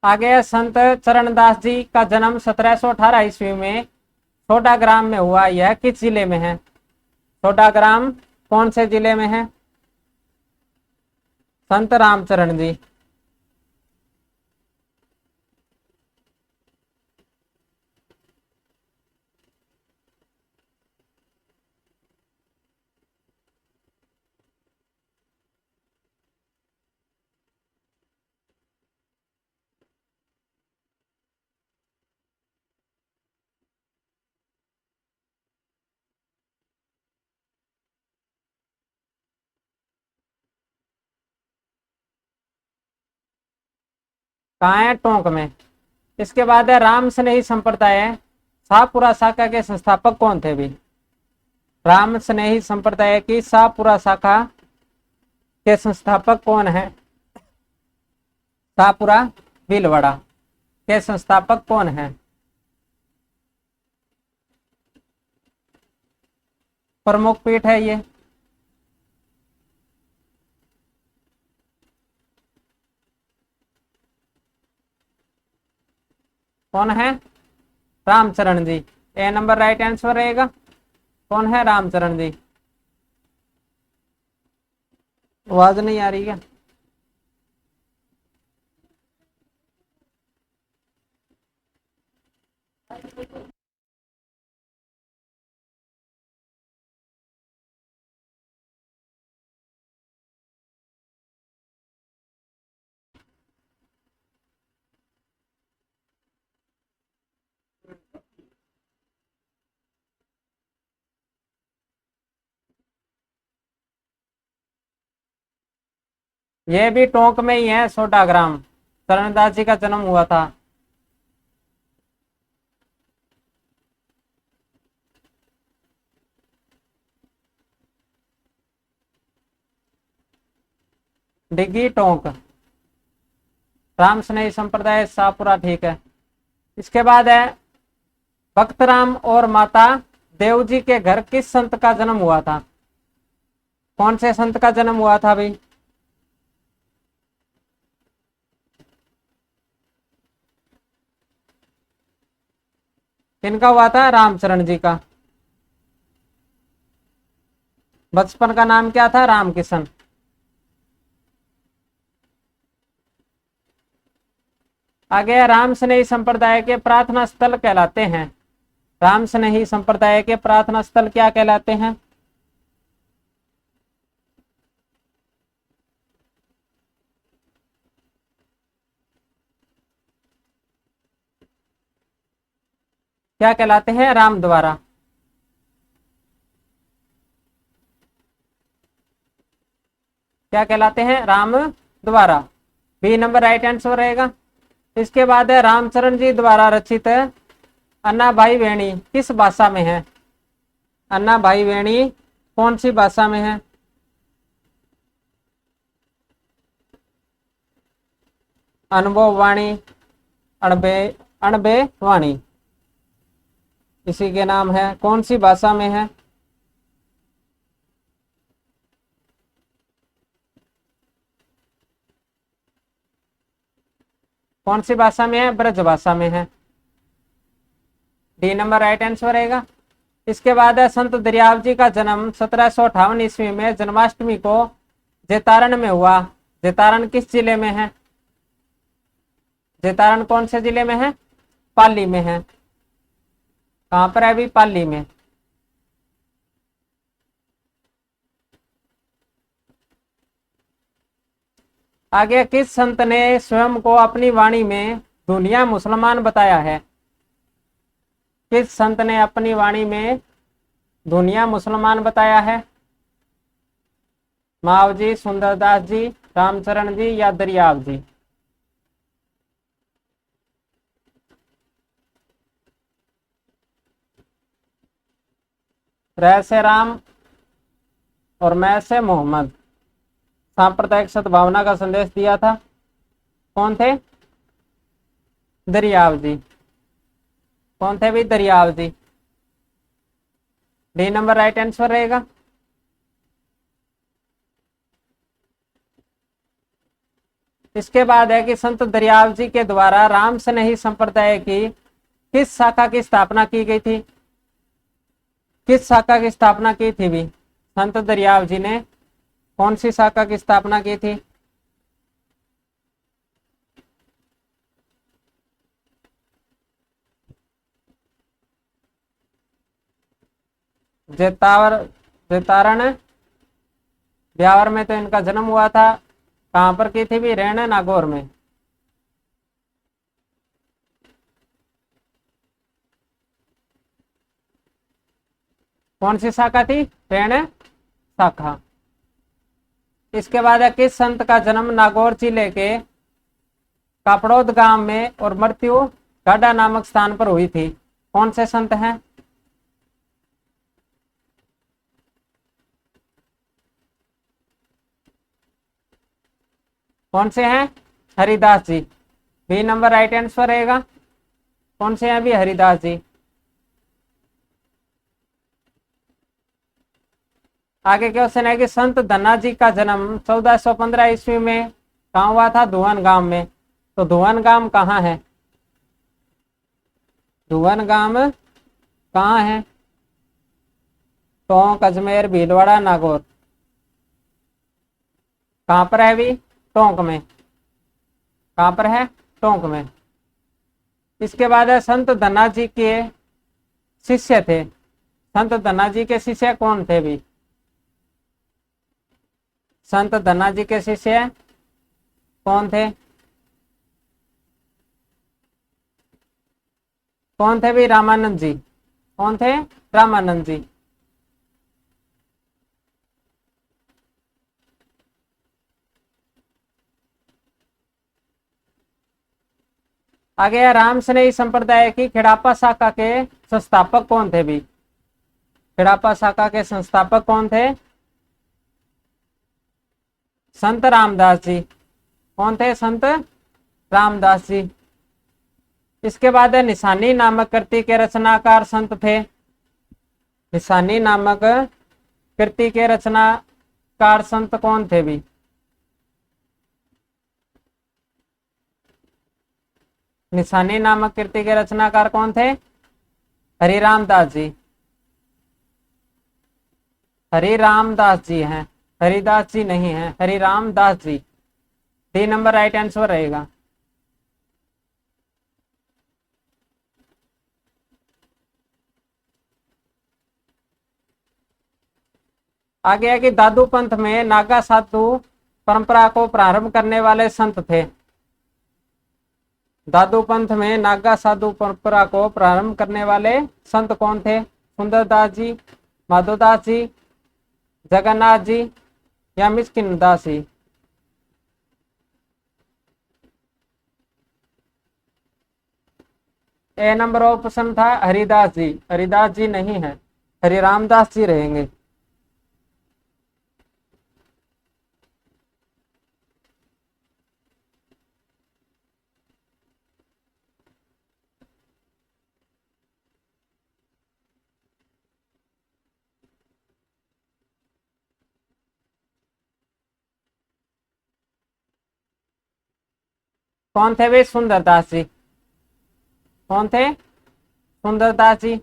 आगे संत चरणदास जी का जन्म 1718 ईस्वी में छोटा ग्राम में हुआ। यह किस जिले में है? छोटा ग्राम कौन से जिले में है? संत रामचरण जी। कहाँ है? टोंक में। इसके बाद है राम स्नेही संप्रदाय शाहपुरा शाखा के संस्थापक कौन थे भी? राम स्नेही संप्रदाय की शाहपुरा शाखा के संस्थापक कौन है? शाहपुरा भीलवाड़ा के संस्थापक कौन है? प्रमुख पीठ है ये। कौन है? रामचरण जी। ए नंबर राइट आंसर रहेगा। कौन है? रामचरण जी। आवाज नहीं आ रही क्या? ये भी टोंक में ही है, छोटा ग्राम। चरणदास जी का जन्म हुआ था। डिग्गी टोंक। राम स्नेही संप्रदाय शाहपुरा, ठीक है। इसके बाद है भक्तराम और माता देव जी के घर किस संत का जन्म हुआ था? कौन से संत का जन्म हुआ था भाई? किनका हुआ था? रामचरण जी का। बचपन का नाम क्या था? रामकिशन। आगे राम स्नेही संप्रदाय के प्रार्थना स्थल कहलाते हैं। राम स्नेही संप्रदाय के प्रार्थना स्थल क्या कहलाते हैं? क्या कहलाते हैं? राम द्वारा। क्या कहलाते हैं? राम द्वारा। बी नंबर राइट आंसर रहेगा। इसके बाद है रामचरण जी द्वारा रचित अन्ना भाई वेणी किस भाषा में है? अन्ना भाई वेणी कौन सी भाषा में है? अनुभव वाणी, अणबे अणबे वाणी इसी के नाम है। कौन सी भाषा में है? कौन सी भाषा में है? ब्रज भाषा में है। डी नंबर राइट आंसर रहेगा। इसके बाद है संत दरियाव जी का जन्म 1758 ईस्वी में जन्माष्टमी को जेतारण में हुआ। जेतारण किस जिले में है? जेतारण कौन से जिले में है? पाली में है। कहां पर है अभी? पाली में। आगे किस संत ने स्वयं को अपनी वाणी में दुनिया मुसलमान बताया है? किस संत ने अपनी वाणी में दुनिया मुसलमान बताया है? माव जी, सुंदरदास जी, रामचरण जी या दरियाव जी? रह से राम और मैं से मोहम्मद सांप्रदायिक सद्भावना का संदेश दिया था। कौन थे? दरियाव जी। कौन थे भी? दरियाव जी। डी नंबर राइट आंसर रहेगा। इसके बाद है कि संत दरियाव जी के द्वारा रामसनेही संप्रदाय की किस शाखा की स्थापना की गई थी? किस शाखा की स्थापना की थी भी संत दरियाव जी ने? कौन सी शाखा की स्थापना की थी? जेतावर जेतारण ब्यावर में तो इनका जन्म हुआ था। कहां पर की थी भी? रैण नागौर में। कौन सी शाखा थी? रैण शाखा। इसके बाद है किस संत का जन्म नागौर जिले के कापड़ौद गांव में और मृत्यु गाडा नामक स्थान पर हुई थी? कौन से संत हैं? कौन से हैं? हरिदास जी। बी नंबर राइट आंसर रहेगा। कौन से हैं भी? हरिदास जी। आगे क्वेश्चन है कि संत धन्ना जी का जन्म 1415 ईस्वी में कहाँ हुआ था? धुवन गांव में। तो धुवन गांव कहाँ है? धुवन गांव कहाँ है? टोंक, अजमेर, भीलवाड़ा, नागौर। कहाँ पर है भी? टोंक में। कहाँ पर है? टोंक में। इसके बाद है संत धन्ना जी के शिष्य थे। संत धन्ना जी के शिष्य कौन थे भी? संत धन्ना जी के शिष्य कौन थे? कौन थे भी? रामानंद जी। कौन थे? रामानंद जी। आगे है रामसनेही संप्रदाय की खेड़ापा शाखा के संस्थापक कौन थे भी? खेड़ापा शाखा के संस्थापक कौन थे? संत रामदास जी। कौन थे? संत रामदास जी। इसके बाद है निशानी नामक कृति के रचनाकार संत थे। निशानी नामक कृति के रचनाकार संत कौन थे भी? निशानी नामक कृति के रचनाकार कौन थे? हरिराम दास जी। हरिराम दास जी हैं, हरिदास जी नहीं है, Hariram Das ji. D number right answer रहेगा। आगे है कि दादू पंथ में नागा साधु परंपरा को प्रारंभ करने वाले संत थे। दादू पंथ में नागा साधु परंपरा को प्रारंभ करने वाले संत कौन थे? सुंदरदास जी, माधोदास जी, जगन्नाथ जी या मिस्किन दास जी? ए नंबर ऑप्शन था हरिदास जी। हरिदास जी नहीं है, हरिरामदास जी रहेंगे। कौन थे वे? सुंदरदास जी। कौन थे? सुंदरदास जी।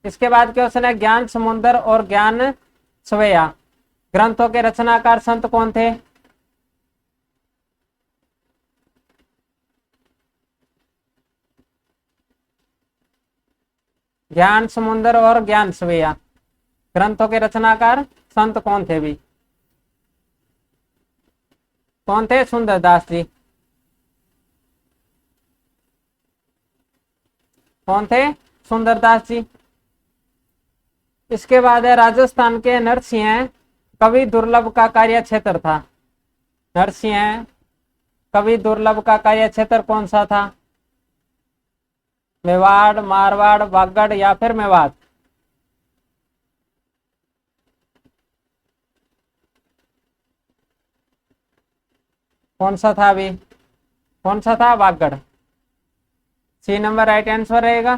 इसके बाद क्वेश्चन है ज्ञान समुद्र और ज्ञान स्वया ग्रंथों के रचनाकार संत कौन थे? ज्ञान समुद्र और ज्ञान स्वया ग्रंथों के रचनाकार संत कौन थे भी? कौन थे? सुंदरदास जी। कौन थे? सुंदरदास जी। इसके बाद है राजस्थान के नरसिंह कवि दुर्लभ का कार्य क्षेत्र था। नरसिंह कवि दुर्लभ का कार्य क्षेत्र कौन सा था? मेवाड़, मारवाड़, बागड़ या फिर मेवात? कौन सा था अभी? कौन सा था? बागड़। सी नंबर राइट आंसर रहेगा।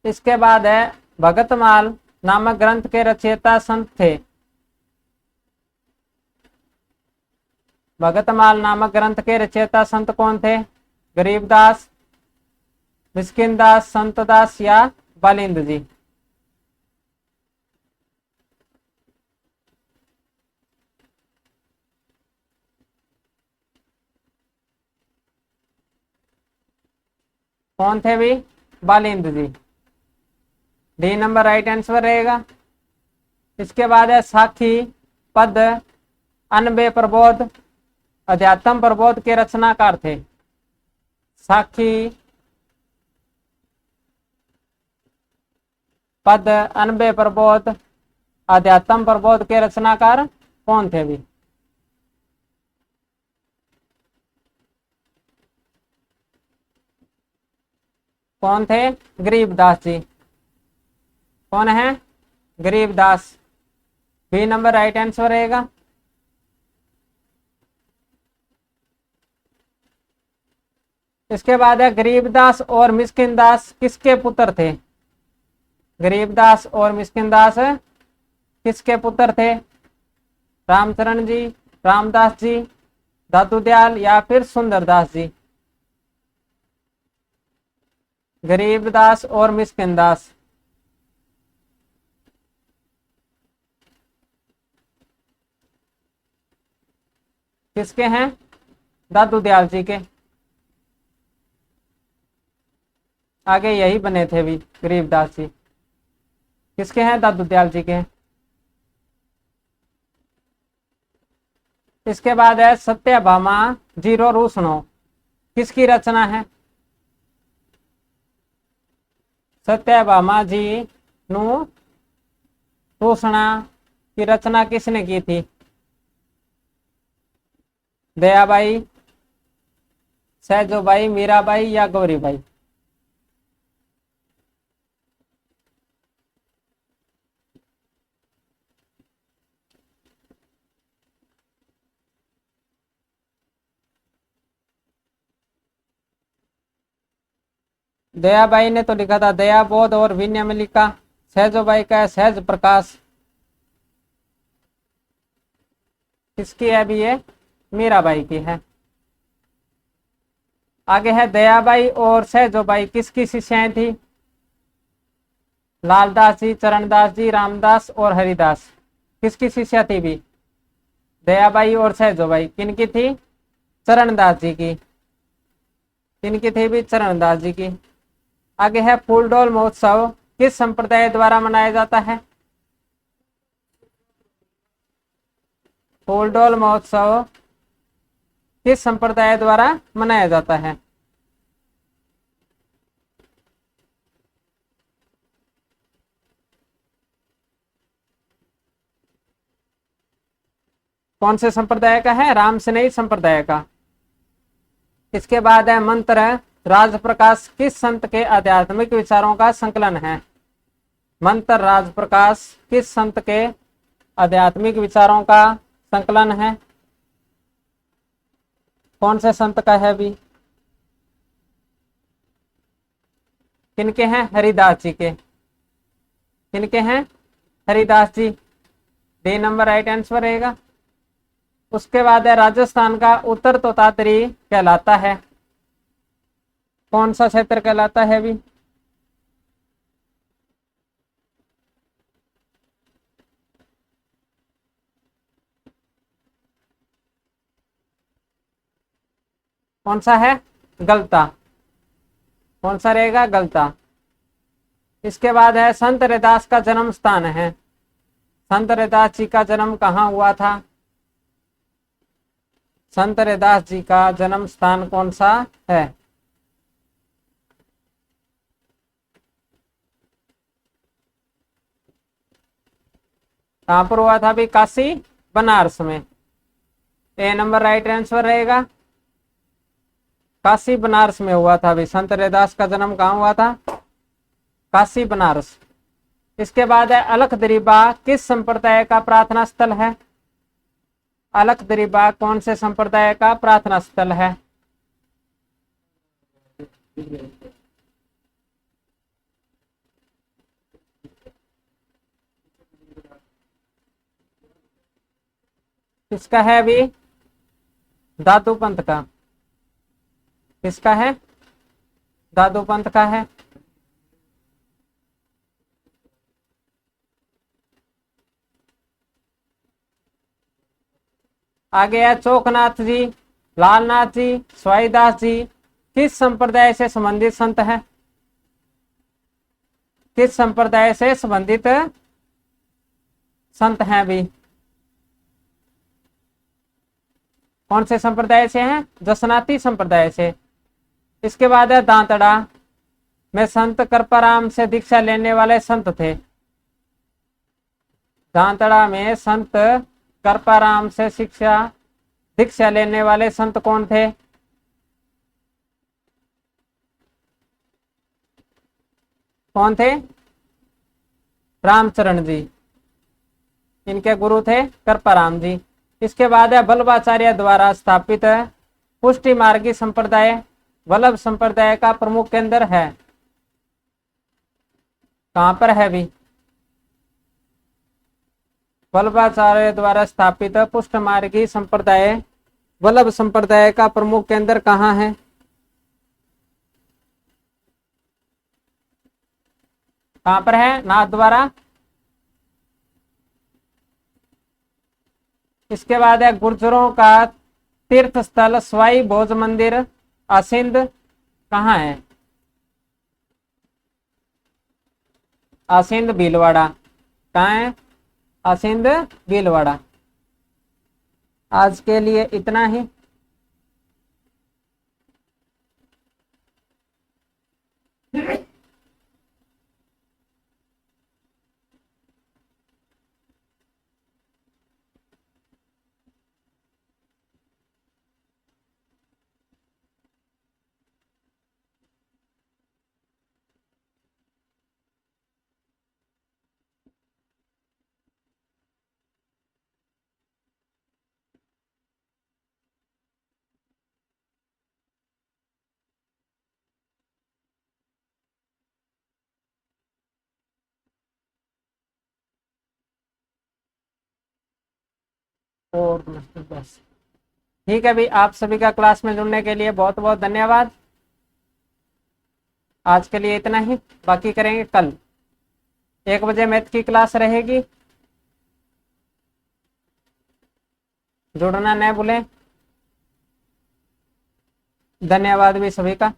इसके बाद है भगतमाल नामक ग्रंथ के रचयिता संत थे। भगतमाल नामक ग्रंथ के रचयिता संत कौन थे? गरीबदास, मिस्किनदास, संतदास या बालिंद जी? कौन थे भी? बालिंद जी। डी नंबर राइट आंसर रहेगा। इसके बाद है साखी, पद, अनबे प्रबोध, अध्यात्म प्रबोध के रचनाकार थे। साखी, पद, अनबे प्रबोध, अध्यात्म प्रबोध के रचनाकार कौन थे भी? कौन थे? गरीबदास जी। कौन है? Garibdas. B number right answer रहेगा। इसके बाद है गरीबदास और मिस्किनदास किसके पुत्र थे? गरीबदास और मिस्किनदास किसके पुत्र थे? रामचरण जी, रामदास जी, दादू दयाल या फिर सुंदरदास जी? गरीबदास और मिस्किनदास किसके हैं? दादू दयाल जी के। आगे यही बने थे भी गरीबदास जी। किसके हैं? दादू दयाल जी के। इसके बाद है सत्यभामा जीरो रूसनो किसकी रचना है? सत्यभामा जी नु रूसना की रचना किसने की थी? दयाबाई, सहजोबाई, मीराबाई या गौरीबाई? दयाबाई ने तो लिखा था दया बोध और विनय में लिखा। सहजोबाई का है सहज प्रकाश। किसकी है अभी? ये मीराबाई की है। आगे है दयाबाई और सहजोबाई किसकी शिष्याएं थी? लालदास जी, चरणदास जी, रामदास और हरिदास किसकी शिष्या थी भी? दयाबाई और सहजोबाई किनकी थी? चरणदास जी की। किनकी थी भी? चरणदास जी की। आगे है फूलडोल महोत्सव किस संप्रदाय द्वारा मनाया जाता है? फूलडोल महोत्सव किस संप्रदाय द्वारा मनाया जाता है? कौन से संप्रदाय का है? रामसनेही संप्रदाय का। इसके बाद है मंत्र राज प्रकाश किस संत के आध्यात्मिक विचारों का संकलन है? मंत्र राज प्रकाश किस संत के आध्यात्मिक विचारों का संकलन है? कौन से संत का है भी? किनके हैं? हरिदास जी के। किनके हैं? हरिदास जी। डी नंबर राइट आंसर रहेगा। उसके बाद है राजस्थान का उत्तर तोतातरी कहलाता है। कौन सा क्षेत्र कहलाता है भी? कौन सा है? गलता। कौन सा रहेगा? गलता। इसके बाद है संत रैदास का जन्म स्थान है। संत रैदास जी का जन्म कहाँ हुआ था? संत रैदास जी का जन्म स्थान कौन सा है? कहां पर हुआ था भी? काशी बनारस में। ए नंबर राइट आंसर रहेगा। काशी बनारस में हुआ था भी। संत रैदास का जन्म कहाँ हुआ था? काशी बनारस। इसके बाद है अलख दरीबा किस संप्रदाय का प्रार्थना स्थल है? अलख दरीबा कौन से संप्रदाय का प्रार्थना स्थल है? किसका है अभी? दादू पंत का। किसका है? दादू पंत का है। आगे है चोकनाथ जी, लालनाथ जी, स्वाईदास जी। किस संप्रदाय से संबंधित संत है? किस संप्रदाय से संबंधित संत हैं अभी? कौन से संप्रदाय से हैं? दशनाती संप्रदाय से। इसके बाद है दांतड़ा में संत कृपाराम से दीक्षा लेने वाले संत थे। दांतड़ा में संत कृपाराम से दीक्षा लेने वाले संत कौन थे? कौन थे? रामचरण जी, इनके गुरु थे कृपाराम जी। इसके बाद है वल्लभाचार्य द्वारा स्थापित पुष्टि मार्गी संप्रदाय वल्लभ संप्रदाय का प्रमुख केंद्र है। कहां पर है भी? वल्लभाचार्य द्वारा स्थापित पुष्ट मार्गी संप्रदाय वल्लभ संप्रदाय का प्रमुख केंद्र कहाँ है? कहां पर है? नाथ द्वारा। इसके बाद है गुर्जरों का तीर्थ स्थल स्वाई भोज मंदिर आसिंद कहाँ है? आसिंद भीलवाड़ा। कहाँ है? आसिंद भीलवाड़ा। आज के लिए इतना ही। और बस ठीक है भाई, आप सभी का क्लास में जुड़ने के लिए बहुत बहुत धन्यवाद। आज के लिए इतना ही, बाकी करेंगे कल 1 बजे मैथ की क्लास रहेगी। जुड़ना न भूलें। धन्यवाद भी सभी का।